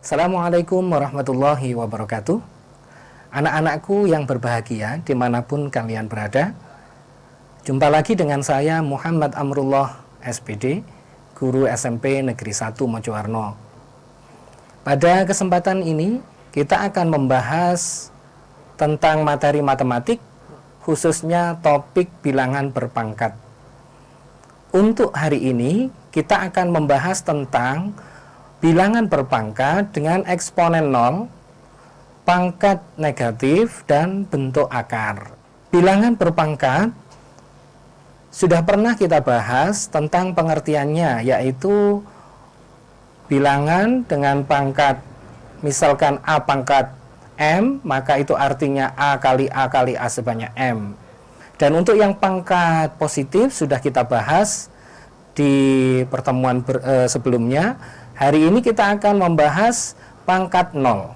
Assalamualaikum warahmatullahi wabarakatuh. Anak-anakku yang berbahagia dimanapun kalian berada, jumpa lagi dengan saya Muhammad Amrullah SPD, Guru SMP Negeri 1 Mojowarno. Pada kesempatan ini kita akan membahas tentang materi matematik, khususnya topik bilangan berpangkat. Untuk hari ini kita akan membahas tentang bilangan berpangkat dengan eksponen 0, pangkat negatif, dan bentuk akar. Bilangan berpangkat sudah pernah kita bahas tentang pengertiannya, yaitu bilangan dengan pangkat, misalkan A pangkat M, maka itu artinya A kali A kali A sebanyak M. Dan untuk yang pangkat positif sudah kita bahas di pertemuan sebelumnya. Hari ini kita akan membahas pangkat 0.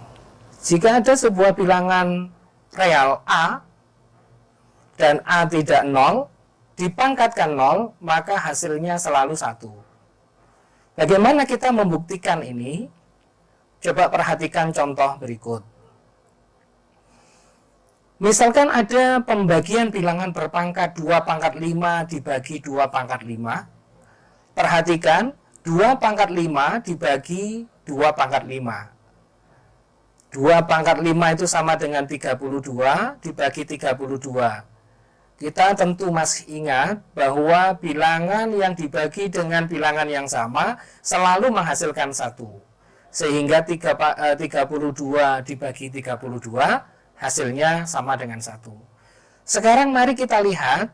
Jika ada sebuah bilangan real A dan A tidak 0, dipangkatkan 0, maka hasilnya selalu 1. Bagaimana kita membuktikan ini? Coba perhatikan contoh berikut. Misalkan ada pembagian bilangan berpangkat 2 pangkat 5 dibagi 2 pangkat 5. Perhatikan, 2 pangkat 5 dibagi 2 pangkat 5. 2 pangkat 5 itu sama dengan 32 dibagi 32. Kita tentu masih ingat bahwa bilangan yang dibagi dengan bilangan yang sama selalu menghasilkan 1. Sehingga 32 dibagi 32 hasilnya sama dengan 1. Sekarang mari kita lihat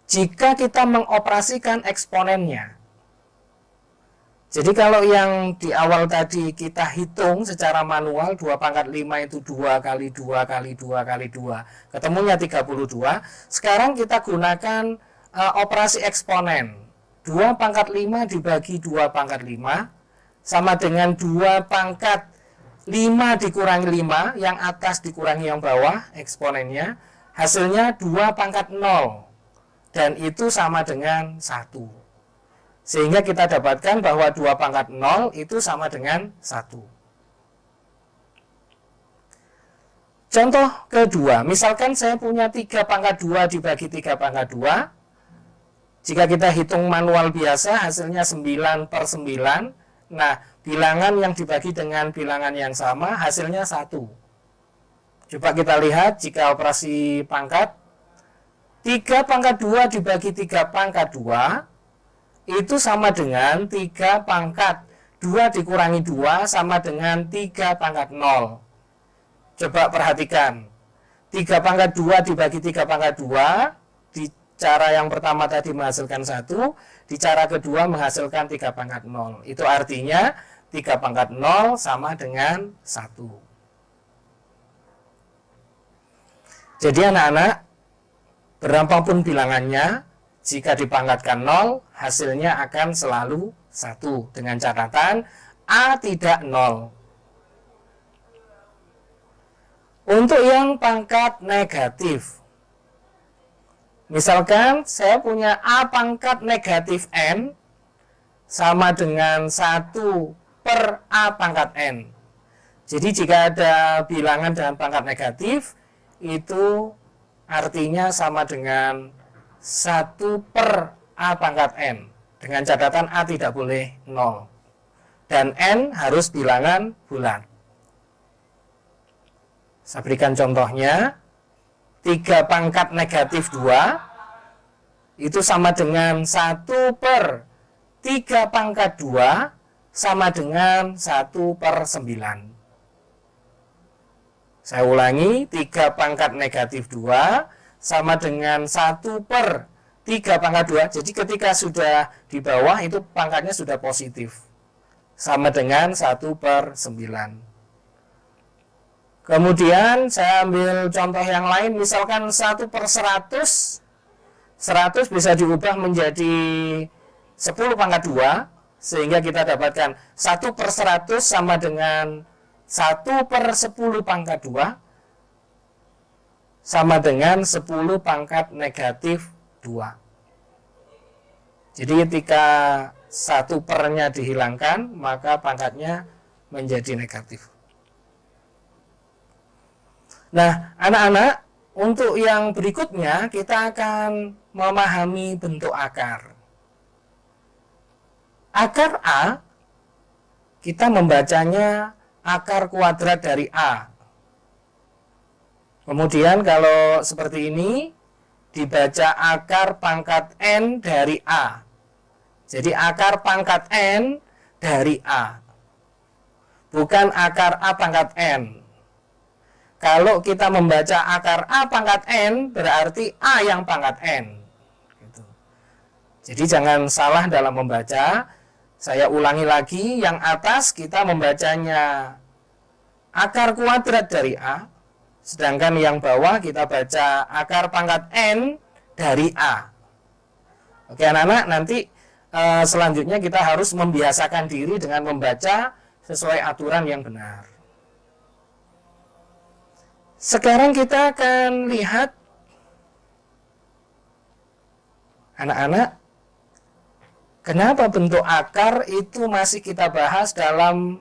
jika kita mengoperasikan eksponennya. Jadi kalau yang di awal tadi kita hitung secara manual 2 pangkat 5 itu 2 kali 2 kali 2 kali 2, ketemunya 32. Sekarang kita gunakan operasi eksponen. 2 pangkat 5 dibagi 2 pangkat 5 sama dengan 2 pangkat 5 dikurangi 5, yang atas dikurangi yang bawah, eksponennya. Hasilnya 2 pangkat 0. Dan itu sama dengan 1. Sehingga kita dapatkan bahwa 2 pangkat 0 itu sama dengan 1. Contoh kedua, misalkan saya punya 3 pangkat 2 dibagi 3 pangkat 2. Jika kita hitung manual biasa, hasilnya 9/9. Nah, bilangan yang dibagi dengan bilangan yang sama, hasilnya 1. Coba kita lihat jika operasi pangkat. 3 pangkat 2 dibagi 3 pangkat 2 itu sama dengan 3 pangkat 2 dikurangi 2 sama dengan 3 pangkat 0. Coba perhatikan, 3 pangkat 2 dibagi 3 pangkat 2, di cara yang pertama tadi menghasilkan 1, di cara kedua menghasilkan 3 pangkat 0. Itu artinya 3 pangkat 0 sama dengan 1. Jadi anak-anak, berapapun bilangannya, jika dipangkatkan 0, hasilnya akan selalu 1. Dengan catatan A tidak 0. Untuk yang pangkat negatif, misalkan saya punya A pangkat negatif N sama dengan 1 per A pangkat N. Jadi jika ada bilangan dengan pangkat negatif, itu artinya sama dengan 1 per A pangkat N. Dengan catatan A tidak boleh 0. Dan N harus bilangan bulat. Saya berikan contohnya. 3 pangkat negatif 2 itu sama dengan 1 per 3 pangkat 2 sama dengan 1 per 9. Saya ulangi, 3 pangkat negatif 2 sama dengan 1 per 3 pangkat 2. Jadi ketika sudah di bawah itu pangkatnya sudah positif. Sama dengan 1 per 9. Kemudian saya ambil contoh yang lain. Misalkan 1 per 100. 100 bisa diubah menjadi 10 pangkat 2. Sehingga kita dapatkan 1 per 100 sama dengan 1 per 10 pangkat 2. Sama dengan 10 pangkat negatif 2. Jadi ketika 1 pernya dihilangkan, maka pangkatnya menjadi negatif. Nah, anak-anak, untuk yang berikutnya kita akan memahami bentuk akar. Akar A, kita membacanya akar kuadrat dari A. Kemudian kalau seperti ini, dibaca akar pangkat N dari A. Jadi akar pangkat N dari A. Bukan akar A pangkat N. Kalau kita membaca akar A pangkat N, berarti A yang pangkat N. Gitu. Jadi jangan salah dalam membaca. Saya ulangi lagi, yang atas kita membacanya akar kuadrat dari A. Sedangkan yang bawah kita baca akar pangkat N dari A. Oke anak-anak, nanti selanjutnya kita harus membiasakan diri dengan membaca sesuai aturan yang benar. Sekarang kita akan lihat, anak-anak, kenapa bentuk akar itu masih kita bahas dalam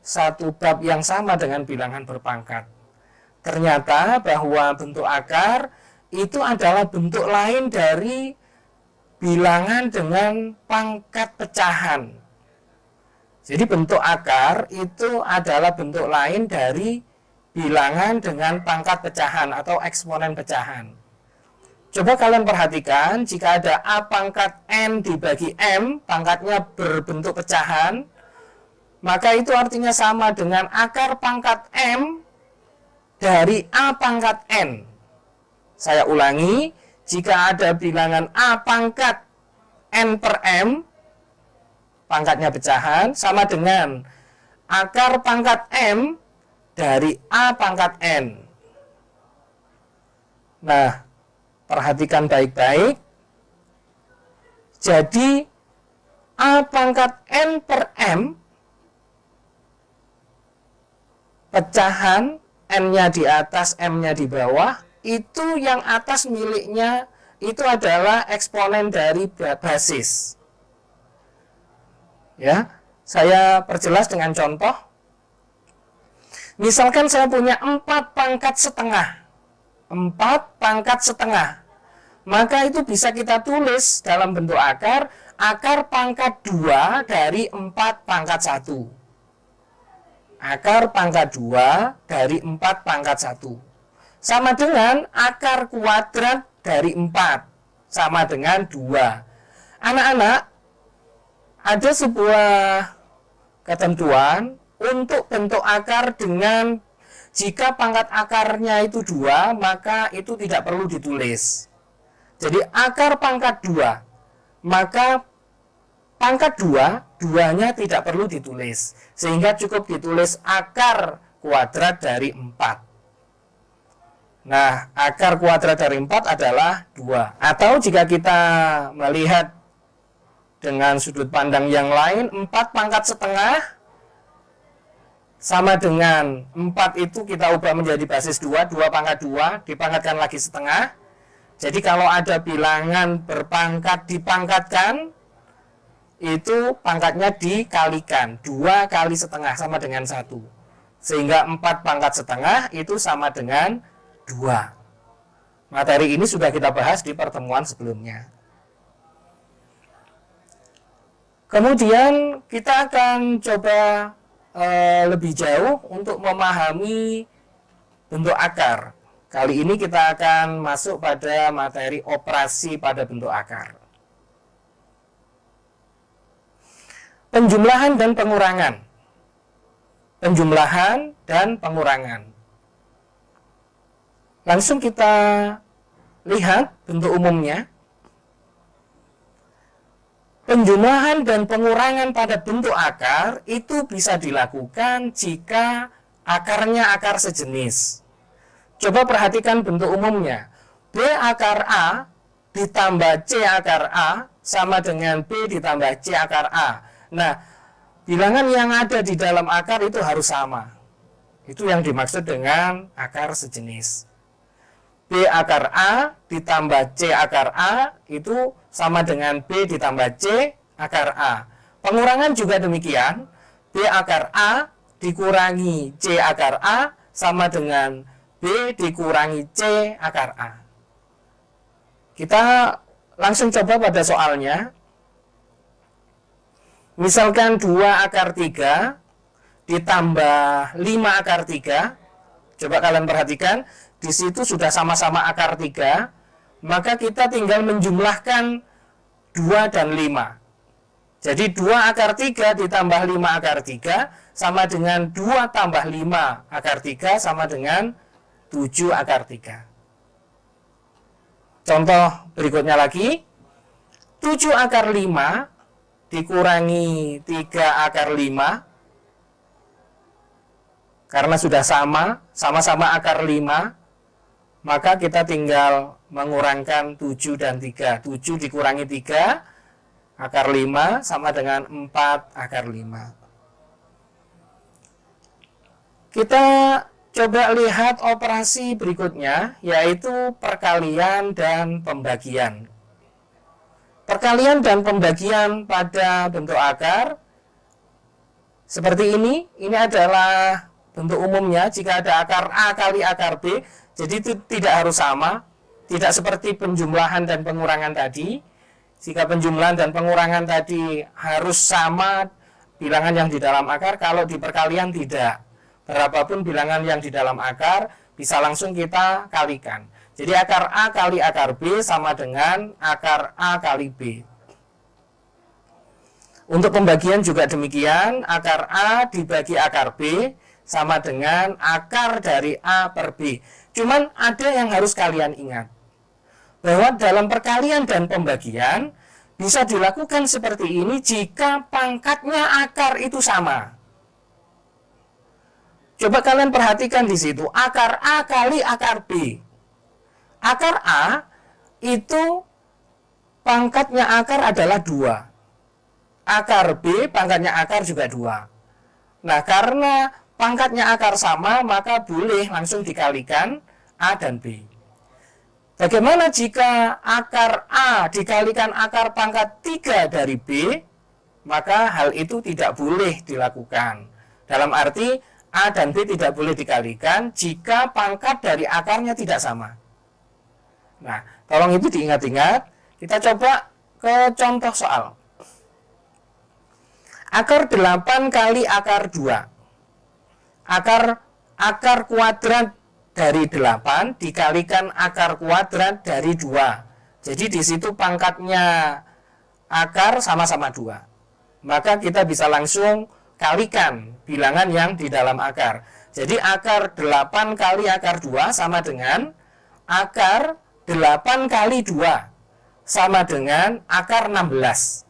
satu bab yang sama dengan bilangan berpangkat. Ternyata bahwa bentuk akar itu adalah bentuk lain dari bilangan dengan pangkat pecahan. Jadi bentuk akar itu adalah bentuk lain dari bilangan dengan pangkat pecahan atau eksponen pecahan. Coba kalian perhatikan, jika ada A pangkat N dibagi M, pangkatnya berbentuk pecahan, maka itu artinya sama dengan akar pangkat M dari A pangkat N. Saya ulangi, jika ada bilangan A pangkat N per M, pangkatnya pecahan, sama dengan akar pangkat M dari A pangkat N. Nah, perhatikan baik-baik. Jadi, A pangkat N per M, pecahan, N-nya di atas, M-nya di bawah, itu yang atas miliknya itu adalah eksponen dari basis. Ya, saya perjelas dengan contoh. Misalkan saya punya 4 pangkat setengah. 4 pangkat setengah. Maka itu bisa kita tulis dalam bentuk akar pangkat 2 dari 4 pangkat 1. Akar pangkat 2 dari 4 pangkat 1. Sama dengan akar kuadrat dari 4. Sama dengan 2. Anak-anak, ada sebuah ketentuan untuk bentuk akar dengan jika pangkat akarnya itu 2, maka itu tidak perlu ditulis. Jadi akar pangkat 2, maka pangkat 2, 2-nya tidak perlu ditulis. Sehingga cukup ditulis akar kuadrat dari 4. Nah, akar kuadrat dari 4 adalah 2. Atau jika kita melihat dengan sudut pandang yang lain, 4 pangkat setengah sama dengan 4 itu kita ubah menjadi basis 2, 2 pangkat 2, dipangkatkan lagi setengah. Jadi kalau ada bilangan berpangkat dipangkatkan, itu pangkatnya dikalikan, 2 kali setengah sama dengan 1. Sehingga 4 pangkat setengah itu sama dengan 2. Materi ini sudah kita bahas di pertemuan sebelumnya. Kemudian kita akan coba lebih jauh untuk memahami bentuk akar. Kali ini kita akan masuk pada materi operasi pada bentuk akar. Penjumlahan dan pengurangan. Penjumlahan dan pengurangan. Langsung kita lihat bentuk umumnya. Penjumlahan dan pengurangan pada bentuk akar itu bisa dilakukan jika akarnya akar sejenis. Coba perhatikan bentuk umumnya. B akar A ditambah C akar A sama dengan B ditambah C akar A. Nah, bilangan yang ada di dalam akar itu harus sama. Itu yang dimaksud dengan akar sejenis. B akar A ditambah C akar A itu sama dengan B ditambah C akar A. Pengurangan juga demikian. B akar A dikurangi C akar A sama dengan B dikurangi C akar A. Kita langsung coba pada soalnya. Misalkan 2 akar 3 ditambah 5 akar 3. Coba kalian perhatikan, di situ sudah sama-sama akar 3, maka kita tinggal menjumlahkan 2 dan 5. Jadi 2 akar 3 ditambah 5 akar 3 sama dengan 2 tambah 5 akar 3 sama dengan 7 akar 3. Contoh berikutnya lagi, 7 akar 5 dikurangi 3 akar 5, karena sudah sama-sama akar 5, maka kita tinggal mengurangkan 7 dan 3. 7 dikurangi 3, akar 5 sama dengan 4 akar 5. Kita coba lihat operasi berikutnya, yaitu perkalian dan pembagian. Perkalian dan pembagian pada bentuk akar seperti ini adalah bentuk umumnya. Jika ada akar A kali akar B, jadi itu tidak harus sama, tidak seperti penjumlahan dan pengurangan tadi. Jika penjumlahan dan pengurangan tadi harus sama bilangan yang di dalam akar, kalau di perkalian tidak. Berapapun bilangan yang di dalam akar, bisa langsung kita kalikan. Jadi akar A kali akar B sama dengan akar A kali B. Untuk pembagian juga demikian, akar A dibagi akar B sama dengan akar dari A per B. Cuman ada yang harus kalian ingat, bahwa dalam perkalian dan pembagian bisa dilakukan seperti ini jika pangkatnya akar itu sama. Coba kalian perhatikan di situ, akar A kali akar B. Akar A itu pangkatnya akar adalah 2. Akar B pangkatnya akar juga 2. Nah, karena pangkatnya akar sama, maka boleh langsung dikalikan A dan B. Bagaimana jika akar A dikalikan akar pangkat 3 dari B? Maka hal itu tidak boleh dilakukan. Dalam arti A dan B tidak boleh dikalikan jika pangkat dari akarnya tidak sama. Nah, tolong itu diingat-ingat. Kita coba ke contoh soal. Akar 8 kali akar 2. Akar kuadrat dari 8 dikalikan akar kuadrat dari 2. Jadi di situ pangkatnya akar sama-sama 2. Maka kita bisa langsung kalikan bilangan yang di dalam akar. Jadi akar 8 kali akar 2 sama dengan akar 8 kali 2 sama dengan akar 16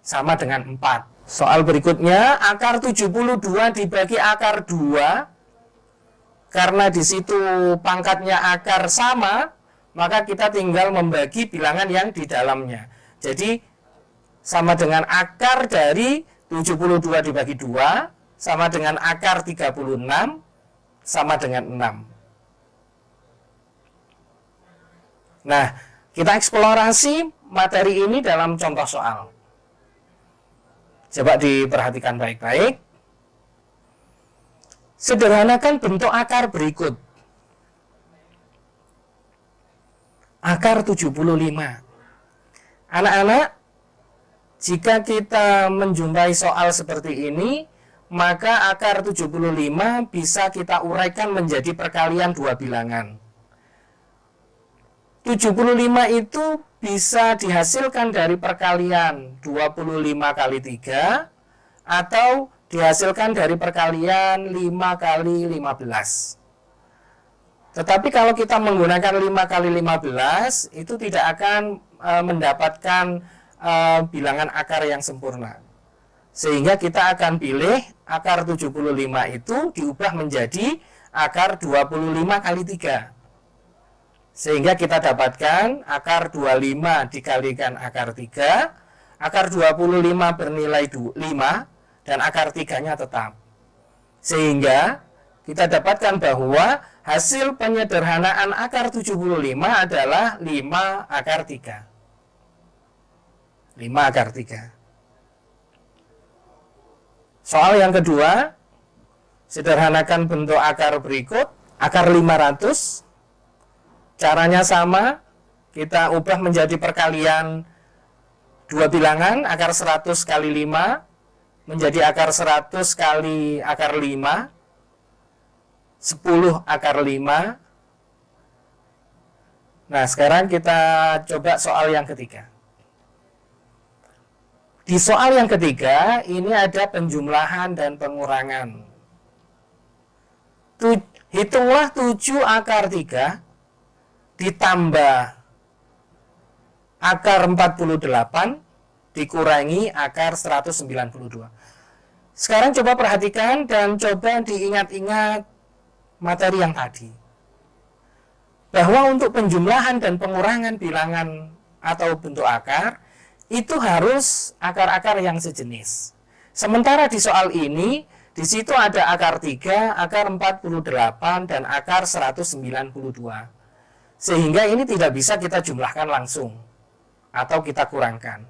sama dengan 4. Soal berikutnya, akar 72 dibagi akar 2. Karena di situ pangkatnya akar sama, maka kita tinggal membagi bilangan yang di dalamnya. Jadi sama dengan akar dari 72 dibagi 2 sama dengan akar 36 sama dengan 6. Nah, kita eksplorasi materi ini dalam contoh soal. Coba diperhatikan baik-baik. Sederhanakan bentuk akar berikut. Akar 75. Anak-anak, jika kita menjumpai soal seperti ini, maka akar 75 bisa kita uraikan menjadi perkalian dua bilangan. 75 itu bisa dihasilkan dari perkalian 25 kali 3 atau dihasilkan dari perkalian 5 kali 15. Tetapi kalau kita menggunakan 5 kali 15 itu tidak akan mendapatkan bilangan akar yang sempurna. Sehingga kita akan pilih akar 75 itu diubah menjadi akar 25 kali 3. Sehingga kita dapatkan akar 25 dikalikan akar 3, akar 25 bernilai 5, dan akar 3-nya tetap. Sehingga kita dapatkan bahwa hasil penyederhanaan akar 75 adalah 5 akar 3. 5 akar 3. Soal yang kedua, sederhanakan bentuk akar berikut. Akar 500, caranya sama, kita ubah menjadi perkalian dua bilangan, akar 100 kali 5 menjadi akar 100 kali akar 5, 10 akar 5. Nah, sekarang kita coba soal yang ketiga. Di soal yang ketiga, ini ada penjumlahan dan pengurangan. Hitunglah 7 akar 3 ditambah akar 48 dikurangi akar 192. Sekarang coba perhatikan dan coba diingat-ingat materi yang tadi. Bahwa untuk penjumlahan dan pengurangan bilangan atau bentuk akar, itu harus akar-akar yang sejenis. Sementara di soal ini, di situ ada akar 3, akar 48, dan akar 192. Sehingga ini tidak bisa kita jumlahkan langsung atau kita kurangkan.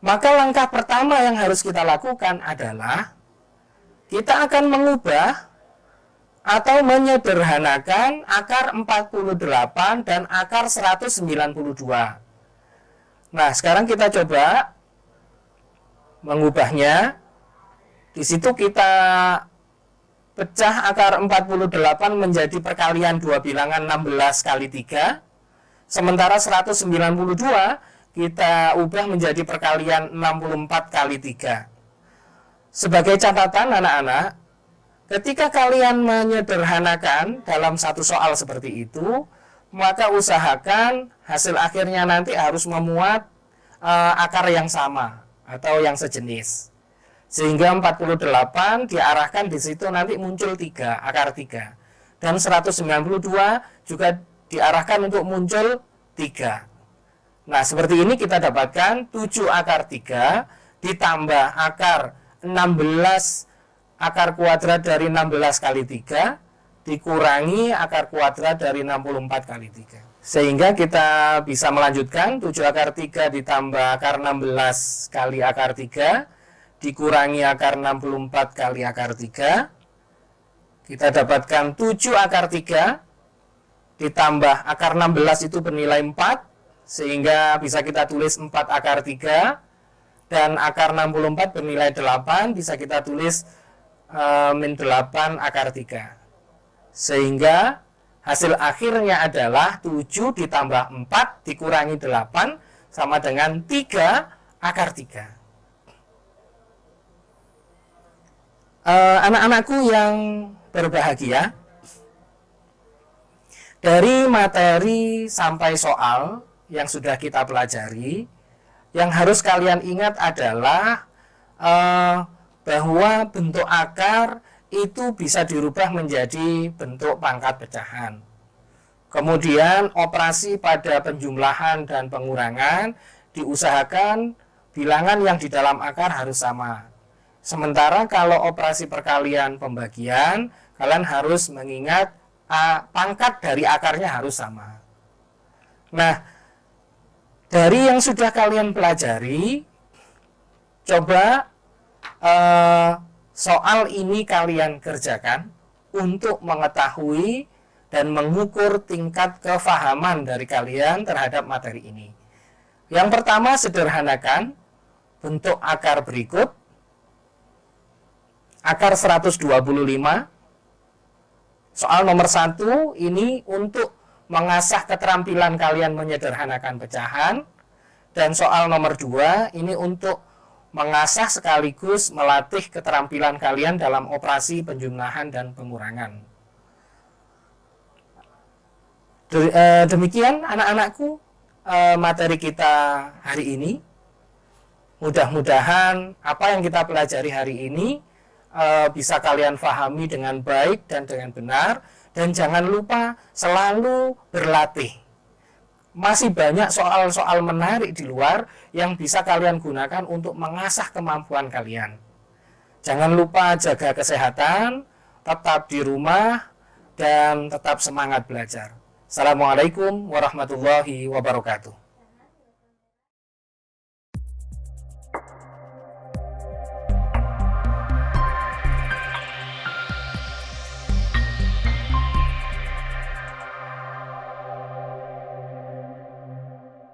Maka langkah pertama yang harus kita lakukan adalah kita akan mengubah atau menyederhanakan akar 48 dan akar 192. Nah, sekarang kita coba mengubahnya. Di situ kita pecah akar 48 menjadi perkalian dua bilangan 16 kali 3. Sementara 192 kita ubah menjadi perkalian 64 kali 3. Sebagai catatan anak-anak, ketika kalian menyederhanakan dalam satu soal seperti itu, maka usahakan hasil akhirnya nanti harus memuat akar yang sama atau yang sejenis. Sehingga 48 diarahkan di situ nanti muncul 3, akar 3. Dan 192 juga diarahkan untuk muncul 3. Nah, seperti ini kita dapatkan 7 akar 3 ditambah akar 16 akar kuadrat dari 16 kali 3 dikurangi akar kuadrat dari 64 kali 3. Sehingga kita bisa melanjutkan 7 akar 3 ditambah akar 16 kali akar 3 dikurangi akar 64 kali akar 3. Kita dapatkan 7 akar 3 ditambah akar 16 itu bernilai 4. Sehingga bisa kita tulis 4 akar 3. Dan akar 64 bernilai 8. Bisa kita tulis min 8 akar 3. Sehingga hasil akhirnya adalah 7 ditambah 4 dikurangi 8 sama dengan 3 akar 3. Anak-anakku yang berbahagia, dari materi sampai soal yang sudah kita pelajari, yang harus kalian ingat adalah bahwa bentuk akar itu bisa dirubah menjadi bentuk pangkat pecahan. Kemudian operasi pada penjumlahan dan pengurangan diusahakan bilangan yang di dalam akar harus sama. Sementara kalau operasi perkalian pembagian, kalian harus mengingat pangkat dari akarnya harus sama. Nah, dari yang sudah kalian pelajari, coba soal ini kalian kerjakan untuk mengetahui dan mengukur tingkat kefahaman dari kalian terhadap materi ini. Yang pertama, sederhanakan bentuk akar berikut. Akar 125. Soal nomor 1 ini untuk mengasah keterampilan kalian menyederhanakan pecahan. Dan soal nomor 2 ini untuk mengasah sekaligus melatih keterampilan kalian dalam operasi penjumlahan dan pengurangan. Demikian anak-anakku materi kita hari ini. Mudah-mudahan apa yang kita pelajari hari ini bisa kalian pahami dengan baik dan dengan benar. Dan jangan lupa selalu berlatih. Masih banyak soal-soal menarik di luar yang bisa kalian gunakan untuk mengasah kemampuan kalian. Jangan lupa jaga kesehatan, tetap di rumah, dan tetap semangat belajar. Assalamualaikum warahmatullahi wabarakatuh.